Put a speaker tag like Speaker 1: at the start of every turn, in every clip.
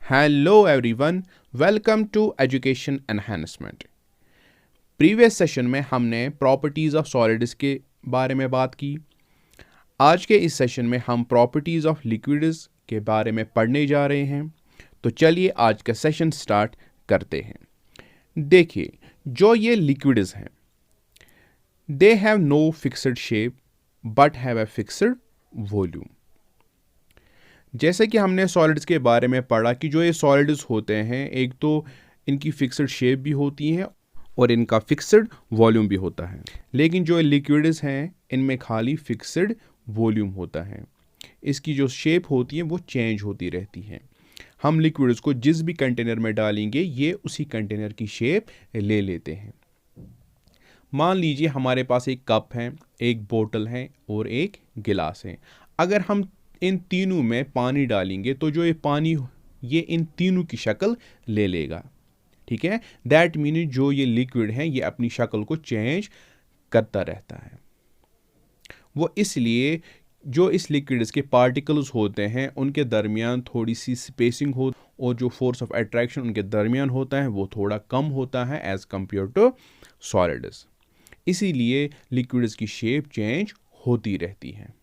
Speaker 1: Hello everyone, welcome to Education Enhancement. Previous session में हमने properties of solids के बारे में बात की। आज के इस सेशन में हम प्रॉपर्टीज़ ऑफ लिक्विड्स के बारे में पढ़ने जा रहे हैं। तो चलिए आज का सेशन स्टार्ट करते हैं। देखिए, जो ये लिक्विड्स हैं, they have no fixed shape but have a fixed volume. जैसे कि हमने सॉलिड्स के बारे में पढ़ा कि जो ये सॉलिड्स होते हैं, एक तो इनकी फिक्स्ड शेप भी होती है और इनका फिक्स्ड वॉल्यूम भी होता है। लेकिन जो लिक्विड्स हैं, इनमें खाली फिक्स्ड वॉल्यूम होता है। इसकी जो शेप होती है वो चेंज होती रहती है। हम लिक्विड्स को जिस भी कंटेनर में डालेंगे, ये उसी कंटेनर की शेप ले लेते हैं। मान लीजिए हमारे पास एक कप है, एक बोतल है और एक गिलास है। अगर हम इन तीनों में पानी डालेंगे तो जो ये पानी ये इन तीनों की शक्ल ले लेगा। ठीक है, दैट मीन जो ये लिक्विड है ये अपनी शक्ल को चेंज करता रहता है। वो इसलिए जो इस लिक्विड्स के पार्टिकल्स होते हैं उनके दरमियान थोड़ी सी स्पेसिंग हो और जो फोर्स ऑफ अट्रैक्शन उनके दरमियान होता है वो थोड़ा कम होता है एज कंपेयर टू सॉलिड्स। इसीलिए लिक्विड्स की शेप चेंज होती रहती है,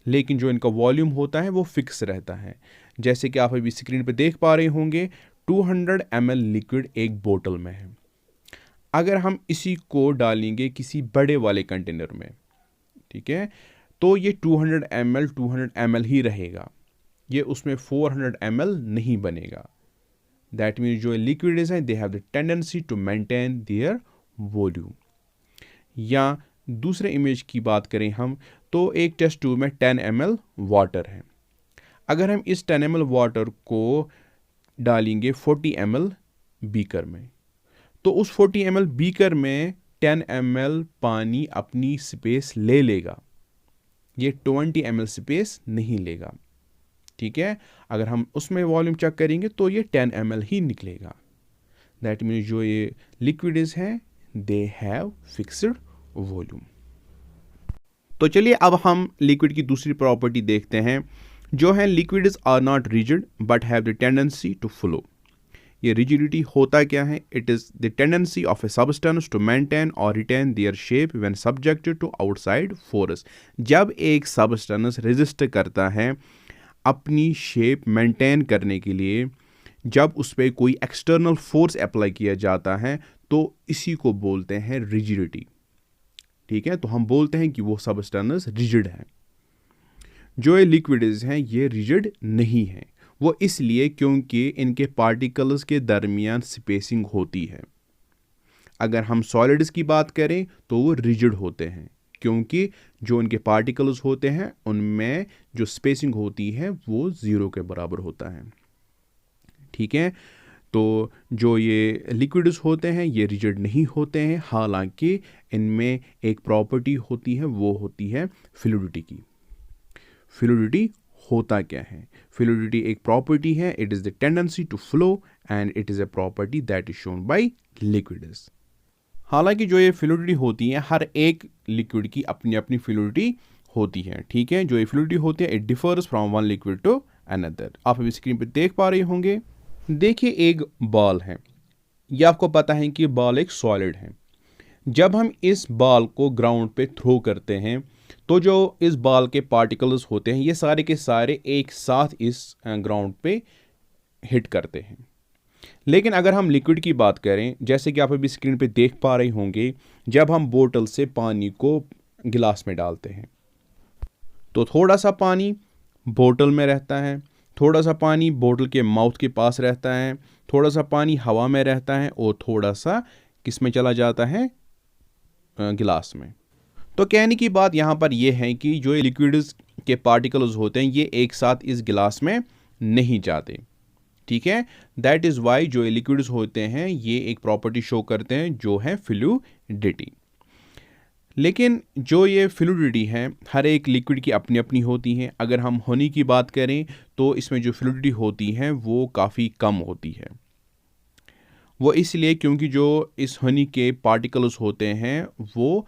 Speaker 1: लेकिन जो इनका वॉल्यूम होता है वो फिक्स रहता है। जैसे कि आप अभी स्क्रीन पे देख पा रहे होंगे, 200 ml लिक्विड एक बोतल में है। अगर हम इसी को डालेंगे किसी बड़े वाले कंटेनर में, ठीक है, तो ये 200 ml ही रहेगा, ये उसमें 400 ml नहीं बनेगा। दैट मीन्स जो लिक्विड्स हैं they have the tendency to maintain their volume. या दूसरे इमेज की बात करें हम, तो एक टेस्ट ट्यूब में 10 ml वाटर है। अगर हम इस 10 ml वाटर को डालेंगे 40 ml बीकर में, तो उस 40 ml बीकर में 10 ml पानी अपनी स्पेस ले लेगा, ये 20 ml स्पेस नहीं लेगा। ठीक है, अगर हम उसमें वॉल्यूम चेक करेंगे तो ये 10 ml ही निकलेगा। दैट मीन्स जो ये लिक्विड्स हैं दे हैव फिक्स्ड वॉल्यूम। तो चलिए अब हम लिक्विड की दूसरी प्रॉपर्टी देखते हैं, जो है liquids are not rigid but have the tendency to flow. ये रिजिडिटी होता क्या है? It is the tendency of a substance to maintain और retain their shape when subjected to outside force. जब एक सबस्टेंस रेजिस्ट करता है अपनी शेप मेंटेन करने के लिए, जब उस पर कोई एक्सटर्नल फोर्स अप्लाई किया जाता है, तो इसी को बोलते हैं रिजिडिटी। ठीक है, तो हम बोलते हैं कि वो सबस्टेंस रिजिड है। जो ये लिक्विड्स हैं ये रिजिड नहीं है, वो इसलिए क्योंकि इनके पार्टिकल्स के दरमियान स्पेसिंग होती है। अगर हम सॉलिड्स की बात करें तो वो रिजिड होते हैं, क्योंकि जो इनके पार्टिकल्स होते हैं उनमें जो स्पेसिंग होती है वो 0 के बराबर होता है। ठीक है, तो जो ये लिक्विड्स होते हैं ये रिजिड नहीं होते हैं, हालांकि इनमें एक प्रॉपर्टी होती है, वो होती है फ्लूइडिटी की। फ्लूइडिटी होता क्या है? फ्लूइडिटी एक प्रॉपर्टी है, it is the tendency to flow and it is a property that is shown by liquids. हालांकि जो ये फ्लूइडिटी होती है, हर एक लिक्विड की अपनी अपनी फ्लूइडिटी होती है। ठीक है, जो ये फ्लूइडिटी होती है it differs from one liquid to another. आप अभी स्क्रीन पर देख पा रहे होंगे। देखिए, एक बॉल है, यह आपको पता है कि बॉल एक सॉलिड है। जब हम इस बॉल को ग्राउंड पे थ्रो करते हैं तो जो इस बॉल के पार्टिकल्स होते हैं ये सारे के सारे एक साथ इस ग्राउंड पे हिट करते हैं। लेकिन अगर हम लिक्विड की बात करें, जैसे कि आप अभी स्क्रीन पे देख पा रहे होंगे, जब हम बोतल से पानी को गिलास में डालते हैं तो थोड़ा सा पानी बोतल में रहता है, थोड़ा सा पानी बोतल के माउथ के पास रहता है, थोड़ा सा पानी हवा में रहता है और थोड़ा सा किस में चला जाता है? गिलास में। तो कहने की बात यहाँ पर यह है कि जो लिक्विड्स के पार्टिकल्स होते हैं ये एक साथ इस गिलास में नहीं जाते। ठीक है, दैट इज़ वाई जो लिक्विड्स होते हैं ये एक प्रॉपर्टी शो करते हैं जो है फ्लूइडिटी। लेकिन जो ये फ्लूइडिटी है हर एक लिक्विड की अपनी अपनी होती है। अगर हम हनी की बात करें तो इसमें जो फ्लूइडिटी होती है वो काफ़ी कम होती है। वो इसलिए क्योंकि जो इस हनी के पार्टिकल्स होते हैं वो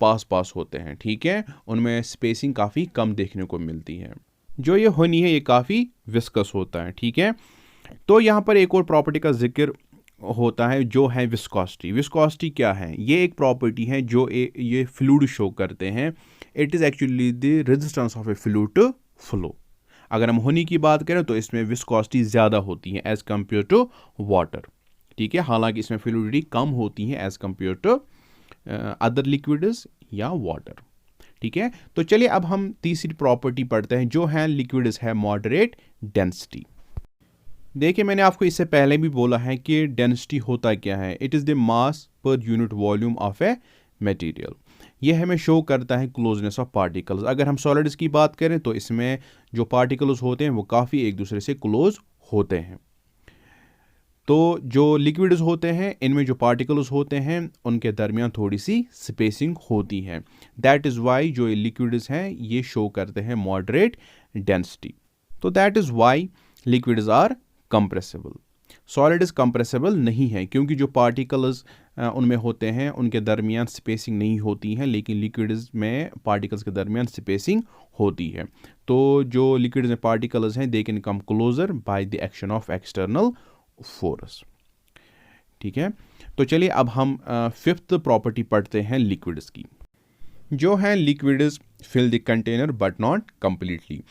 Speaker 1: पास पास होते हैं। ठीक है, उनमें स्पेसिंग काफ़ी कम देखने को मिलती है। जो ये हनी है ये काफ़ी विस्कस होता है। ठीक है, तो यहाँ पर एक और प्रॉपर्टी का जिक्र होता है जो है विस्कोसिटी। विस्कोसिटी क्या है? ये एक प्रॉपर्टी है जो ये फ्लूइड शो करते हैं। It is actually the resistance of a fluid to flow. अगर हम होनी की बात करें तो इसमें विस्कोसिटी ज़्यादा होती है एज़ कम्पेयर टू वाटर, ठीक है। हालांकि इसमें फ्लूइडिटी कम होती है as compare to other liquids या वाटर, ठीक है। तो चलिए अब हम तीसरी प्रॉपर्टी पढ़ते हैं जो है लिक्विड्स है मॉडरेट डेंसिटी। देखिए मैंने आपको इससे पहले भी बोला है कि डेंसिटी होता क्या है। It is the mass per unit volume of a material. ये हमें शो करता है क्लोजनेस ऑफ पार्टिकल्स। अगर हम सॉलिड्स की बात करें तो इसमें जो पार्टिकल्स होते हैं वो काफ़ी एक दूसरे से क्लोज होते हैं। तो जो लिक्विड्स होते हैं इनमें जो पार्टिकल्स होते हैं उनके दरमियान थोड़ी सी स्पेसिंग होती है। दैट इज़ वाई जो लिक्विड्स हैं ये शो करते हैं मॉडरेट डेंसिटी। तो that is why liquids are compressible. Solids compressible नहीं है क्योंकि जो पार्टिकल्स उनमें होते हैं उनके दरमियान स्पेसिंग नहीं होती है, लेकिन लिक्विड्स में पार्टिकल्स के दरमियान स्पेसिंग होती है। तो जो लिक्विड्स में पार्टिकल्स हैं they can come closer by the action of external force, ठीक है। तो चलिए अब हम फिफ्थ प्रॉपर्टी पढ़ते हैं लिक्विड्स की, जो है liquids fill the container but not completely.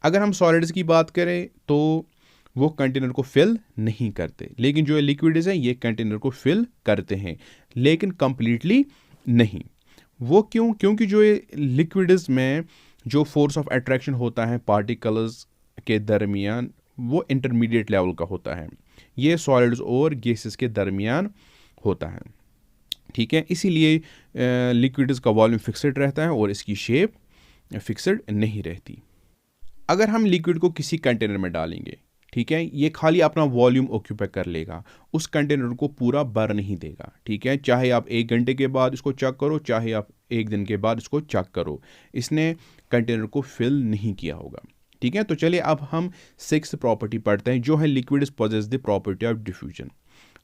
Speaker 1: अगर हम सॉलिड्स की बात करें तो वो कंटेनर को फिल नहीं करते, लेकिन जो लिक्विड्स हैं ये कंटेनर को फिल करते हैं लेकिन कंप्लीटली नहीं। वो क्यों? क्योंकि जो लिक्विड्स में जो फोर्स ऑफ अट्रैक्शन होता है पार्टिकल्स के दरमियान वो इंटरमीडिएट लेवल का होता है। ये सॉलिड्स और गैसेस के दरमियान होता है, ठीक है। इसीलिए लिक्विड्स का वॉल्यूम फिक्स्ड रहता है और इसकी शेप फिक्स्ड नहीं रहती। अगर हम लिक्विड को किसी कंटेनर में डालेंगे, ठीक है, ये खाली अपना वॉल्यूम ऑक्यूपाई कर लेगा, उस कंटेनर को पूरा भर नहीं देगा, ठीक है। चाहे आप 1 घंटे के बाद इसको चेक करो, चाहे आप 1 दिन के बाद इसको चेक करो, इसने कंटेनर को फिल नहीं किया होगा, ठीक है। तो चलिए अब हम 6th प्रॉपर्टी पढ़ते हैं जो है liquids possess the property of diffusion.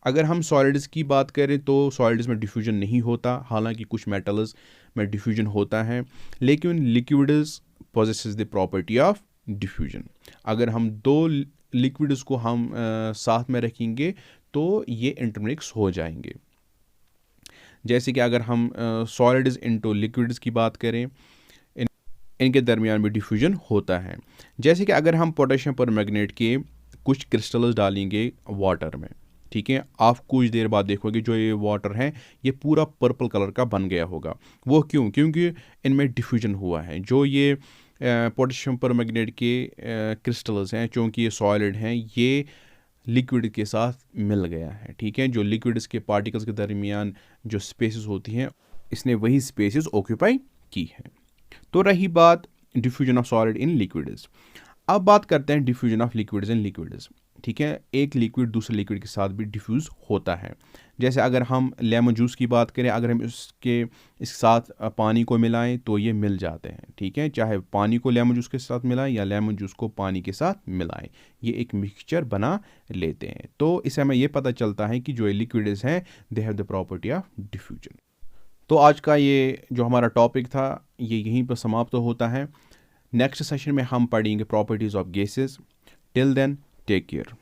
Speaker 1: अगर हम सॉलिड्स की बात करें तो सॉलिड्स में डिफ्यूजन नहीं होता, हालांकि कुछ मेटल्स में डिफ्यूजन होता है, लेकिन liquids possesses the property of diffusion. अगर हम दो लिक्विड्स को हम साथ में रखेंगे तो ये इंटरमिक्स हो जाएंगे। जैसे कि अगर हम सॉलिड्स इनटू लिक्विड्स की बात करें, इनके दरमियान भी डिफ्यूजन होता है। जैसे कि अगर हम पोटेशियम परमैंगनेट के कुछ क्रिस्टल्स डालेंगे वाटर में, ठीक है, आप कुछ देर बाद देखोगे जो ये वाटर है ये पूरा पर्पल कलर का बन गया होगा। वो क्यों? क्योंकि इनमें डिफ्यूजन हुआ है। जो ये पोटेशियम परमैंगनेट के क्रिस्टल्स हैं, चूँकि ये सॉलिड हैं, ये लिक्विड के साथ मिल गया है, ठीक है। जो लिक्विड्स के पार्टिकल्स के दरमियान जो स्पेसेस होती हैं इसने वही स्पेसेस ऑक्यूपाई की है। तो रही बात diffusion of solid in liquids. अब बात करते हैं diffusion of liquids in liquids, ठीक है। एक लिक्विड दूसरे लिक्विड के साथ भी डिफ्यूज़ होता है। जैसे अगर हम लेमन जूस की बात करें, अगर हम इसके साथ पानी को मिलाएं तो ये मिल जाते हैं, ठीक है। चाहे पानी को लेमन जूस के साथ मिलाएं या लेमन जूस को पानी के साथ मिलाएं, ये एक मिक्सचर बना लेते हैं। तो इससे हमें ये पता चलता है कि जो लिक्विड्स हैं they have the property of diffusion. तो आज का ये जो हमारा टॉपिक था ये यहीं पर समाप्त होता है। नेक्स्ट सेशन में हम पढ़ेंगे properties of gases. Till then take care.